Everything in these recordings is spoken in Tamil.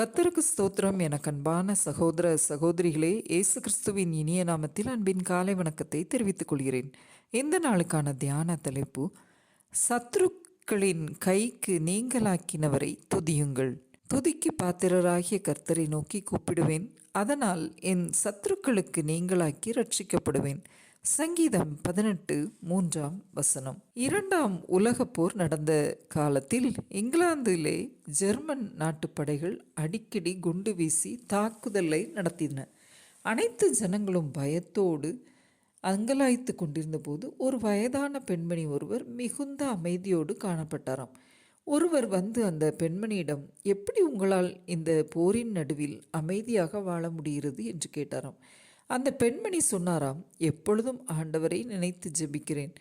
கர்த்தருக்கு ஸ்தோத்திரம். எனக்கு அன்பான சகோதர சகோதரிகளே, இயேசு கிறிஸ்துவின் இனிய நாமத்தில் அன்பின் காலை வணக்கத்தை தெரிவித்துக் கொள்கிறேன். இந்த நாளுக்கான தியான தலைப்பு, சத்துருக்களின் கைக்கு நீங்களாக்கினவரை துதியுங்கள். துதிக்கு பாத்திரராகிய கர்த்தரை நோக்கி கூப்பிடுவேன், அதனால் என் சத்துருக்களுக்கு நீங்களாக்கி ரட்சிக்கப்படுவேன். சங்கீதம் 18:3. இரண்டாம் உலகப் போர் நடந்த காலத்தில் இங்கிலாந்திலே ஜெர்மன் நாட்டுப்படைகள் அடிக்கடி குண்டு வீசி தாக்குதலை நடத்தின. அனைத்து ஜனங்களும் பயத்தோடு அங்கலாய்த்து கொண்டிருந்த போது ஒரு வயதான பெண்மணி ஒருவர் மிகுந்த அமைதியோடு காணப்பட்டாராம். ஒருவர் வந்து அந்த பெண்மணியிடம், எப்படி உங்களால் இந்த போரின் நடுவில் அமைதியாக வாழ முடிகிறது என்று கேட்டாராம். அந்த பெண்மணி சொன்னாராம், எப்பொழுதும் ஆண்டவரை நினைத்து ஜெபிக்கிறேன்.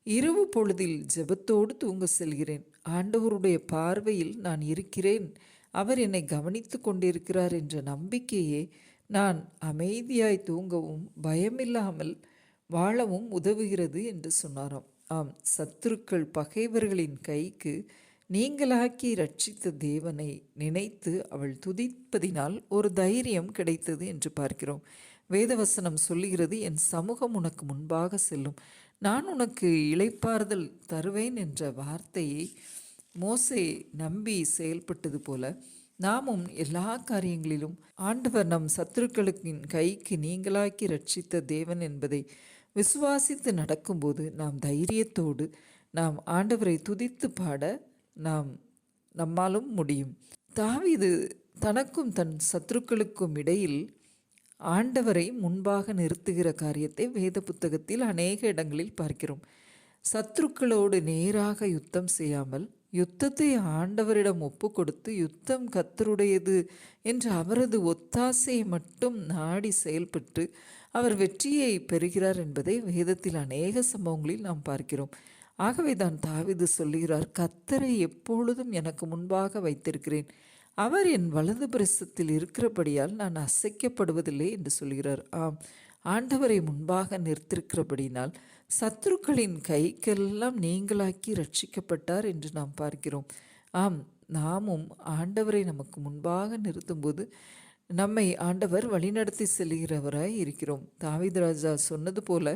இரவு பொழுதில் ஜெபத்தோடு தூங்க செல்கிறேன். ஆண்டவருடைய பார்வையில் நான் இருக்கிறேன். அவர் என்னை கவனித்து கொண்டிருக்கிறார் என்ற நம்பிக்கையே நான் அமைதியாய் தூங்கவும் பயமில்லாமல் வாழவும் உதவுகிறது என்று சொன்னாராம். ஆம், சத்துருக்கள் பகைவர்களின் கைக்கு நீங்களாக்கி ரட்சித்த தேவனை நினைத்து அவள் துதிப்பதினால் ஒரு தைரியம் கிடைத்தது என்று பார்க்கிறோம். வேதவசனம் சொல்லுகிறது, என் சமூகம் உனக்கு முன்பாக செல்லும், நான் உனக்கு இளைப்பாறுதல் தருவேன் என்ற வார்த்தையை மோசே நம்பி செயல்பட்டது போல நாமும் எல்லா காரியங்களிலும் ஆண்டவர் நம் சத்துருக்களின் கைக்கு நீங்களாக்கி ரட்சித்த தேவன் என்பதை விசுவாசித்து நடக்கும்போது நாம் தைரியத்தோடு நாம் ஆண்டவரை துதித்து பாட நம்மாலும் முடியும். தாவீது தனக்கும் தன் சத்துருக்களுக்கும் இடையில் ஆண்டவரை முன்பாக நிறுத்துகிற காரியத்தை வேத புத்தகத்தில் அநேக இடங்களில் பார்க்கிறோம். சத்துருக்களோடு நேராக யுத்தம் செய்யாமல் யுத்தத்தை ஆண்டவரிடம் ஒப்பு கொடுத்து யுத்தம் கர்த்தருடையது என்ற அவரது ஒத்தாசையை மட்டும் நாடி செயல்பட்டு அவர் வெற்றியை பெறுகிறார் என்பதை வேதத்தில் அநேக சம்பவங்களில் நாம் பார்க்கிறோம். ஆகவே தான் தாவீது சொல்லுகிறார், கர்த்தரை எப்பொழுதும் எனக்கு முன்பாக வைத்திருக்கிறேன், அவர் என் வலது பிரசத்தில் இருக்கிறபடியால் நான் அசைக்கப்படுவதில்லை என்று சொல்கிறார். ஆம், ஆண்டவரை முன்பாக நிறுத்திருக்கிறபடினால் சத்துருக்களின் கைக்கெல்லாம் நீங்களாக்கி ரட்சிக்கப்பட்டார் என்று நாம் பார்க்கிறோம். ஆம், நாமும் ஆண்டவரை நமக்கு முன்பாக நிறுத்தும்போது நம்மை ஆண்டவர் வழிநடத்தி செல்கிறவராய் இருக்கிறோம். தாவீது ராஜா சொன்னது போல,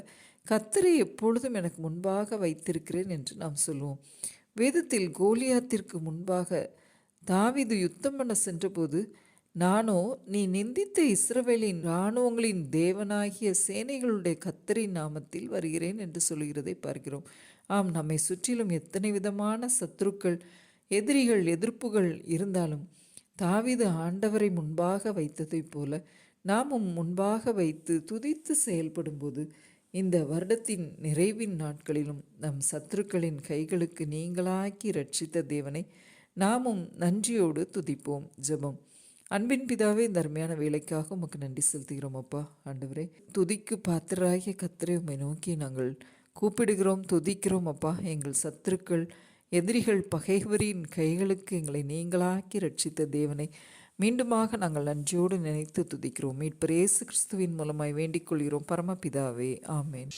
கர்த்தரை எப்பொழுதும் எனக்கு முன்பாக வைத்திருக்கிறேன் என்று நாம் சொல்லுவோம். வேதத்தில் கோலியாத்திற்கு முன்பாக தாவீது யுத்தம் பண்ண சென்றபோது, நானோ நீ நிந்தித்த இஸ்ரவேலின் இராணுவங்களின் தேவனாகிய சேனைகளுடைய கர்த்தரின் நாமத்தில் வருகிறேன் என்று சொல்கிறதை பார்க்கிறோம். ஆம், நம்மை சுற்றிலும் எத்தனை விதமான சத்துருக்கள், எதிரிகள், எதிர்ப்புகள் இருந்தாலும் தாவீது ஆண்டவரை முன்பாக வைத்ததைப் போல நாமும் முன்பாக வைத்து துதித்து செயல்படும்போது இந்த வருடத்தின் நிறைவின் நாட்களிலும் நம் சத்துருக்களின் கைகளுக்கு நீங்களாக்கி ரட்சித்த தேவனை நாமும் நன்றியோடு துதிப்போம். ஜெபம். அன்பின் பிதாவே, இந்த அருமையான வேலைக்காக உமக்கு நன்றி செலுத்துகிறோம் அப்பா. ஆண்டவரே, துதிக்கு பாத்திரராகிய கர்த்தரை உம்மை நோக்கி நாங்கள் கூப்பிடுகிறோம், துதிக்கிறோம் அப்பா. எங்கள் சத்துருக்கள், எதிரிகள், பகைவரின் கைகளுக்கு எங்களை நீங்களாக்கி ரட்சித்த தேவனை மீண்டுமாக நாங்கள் நன்றியோடு நினைத்து துதிக்கிறோம். மீட்பர் இயேசு கிறிஸ்துவின் மூலமாய் வேண்டிக் கொள்கிறோம் பரமபிதாவே, ஆமேன்.